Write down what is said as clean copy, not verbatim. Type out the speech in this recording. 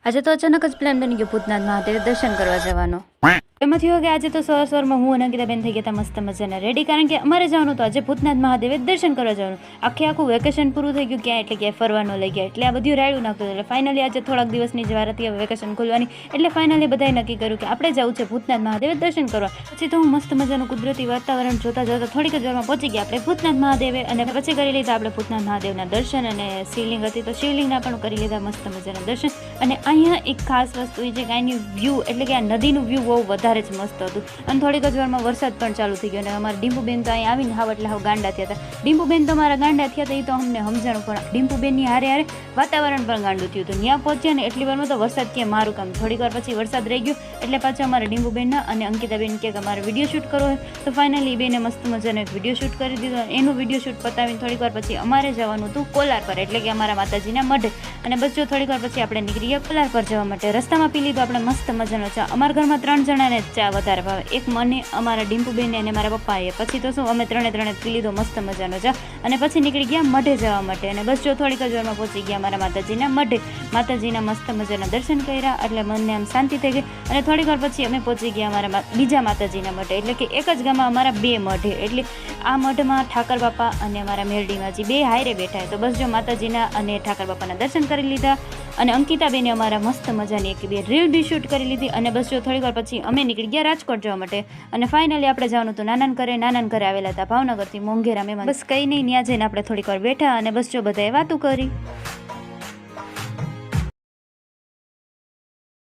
આજે તો અચાનક જ પ્લાન બની ગયો ભૂતનાથ મહાદેવ દર્શન કરવા જવાનો. એમાં થયું કે આજે તો સવારમાં હું અને અંકિતાબેન થઈ ગયા હતા મસ્ત મજાના રેડી, કારણ કે અમારે જવાનું હતું આજે ભૂતનાથ મહાદેવે દર્શન કરવા જવાનું. આખું વેકેશન પૂરું થઈ ગયું, ક્યાં એટલે ક્યાંય ફરવાનો લઈ ગયા, એટલે આ બધું રાયડું નાખતું. એટલે ફાઇનલી આજે થોડાક દિવસની જ વાર હતી હવે વેકેશન ખુલવાની, એટલે ફાઇનલી બધાએ નક્કી કર્યું કે આપણે જવું છે ભૂતનાથ મહાદેવે દર્શન કરવા. પછી તો હું મસ્ત મજાનું કુદરતી વાતાવરણ જોતા જોતા થોડીક જ વારમાં પહોંચી ગયા આપણે ભૂતનાથ મહાદેવે, અને પછી કરી લીધા આપણે ભૂતનાથ મહાદેવના દર્શન, અને શિવલિંગ હતી તો શિવલિંગના પણ કરી લીધા મસ્ત મજાના દર્શન. અને અહીંયા એક ખાસ વસ્તુ એ છે કે અહીંની વ્યૂ એટલે કે આ નદીનું વ્યૂ બહુ વધારે જ મસ્ત હતું. અને થોડીક જ વારમાં વરસાદ પણ ચાલુ થઈ ગયો, અને અમારા ડીમ્પુબેન તો અહીં આવીને હાવ એટલે હાવ ગાંડા થયા હતા. ડીમ્પુબેન તો મારા ગાંડા થયા હતા એ તો અમને સમજાણું, પણ ડીમ્પુબેનની હારે હારે વાતાવરણ પણ ગાંડું થયું હતું. ત્યાં પહોંચ્યા ને એટલી વારમાં તો વરસાદ કે મારું કામ, થોડીક વાર પછી વરસાદ રહી ગયો એટલે પાછા અમારા ડીમ્પુબેનના અને અંકિતાબેન કે અમારે વિડીયો શૂટ કરવો હોય તો ફાઇનલી બેને મસ્ત મજાનો એક વિડીયો શૂટ કરી દીધો. એનું વિડીયો શૂટ પતાવીને થોડીક વાર પછી અમારે જવાનું હતું કોલાર પર, એટલે કે અમારા માતાજીના મઢે. અને બસ જો થોડીક વાર પછી આપણે નીકળી ગયા કોલાર પર જવા માટે. રસ્તામાં પી લીધો આપણે મસ્ત મજાનો ચા. અમારા ઘરમાં 3 જણાને ચા વધારે ભાવે, એક મને, અમારા ડીમ્પુબેનને અને મારા પપ્પાએ. પછી તો શું અમે ત્રણે પી લીધો મસ્ત મજાનો ચા, અને પછી નીકળી ગયા મઢે જવા માટે. અને બસ જો થોડીક જ વારમાં પહોંચી ગયા અમારા માતાજીના મઢે. માતાજીના મસ્ત મજાના દર્શન કર્યા એટલે મનને આમ શાંતિ થઈ ગઈ. અને થોડીક વાર પછી અમે પહોંચી ગયા અમારા બીજા માતાજીના મઢે, એટલે કે એક જ ગામમાં અમારા 2 મઢે, એટલે આ મઢમાં ઠાકર બાપા અને અમારા મેરડીમાજી 2 હાયરે બેઠા. તો બસ જો માતાજીના અને ઠાકર બાપાના દર્શન કરી લીધા, અને અંકિતાબેને અમારા મસ્ત મજાની 1-2 રીલ બી શૂટ કરી લીધી. અને બસ જો થોડીક વાર પછી અમે નીકળી ગયા રાજકોટ જવા માટે. અને ફાઇનલી આપણે જવાનું હતું નાનાન ઘરે આવેલા હતા ભાવનગરથી મોંઘેરા મહેમાન. બસ કંઈ નહીં, ત્યાં જઈને આપણે થોડીક વાર બેઠા અને બસ જો બધાએ વાતું કરી.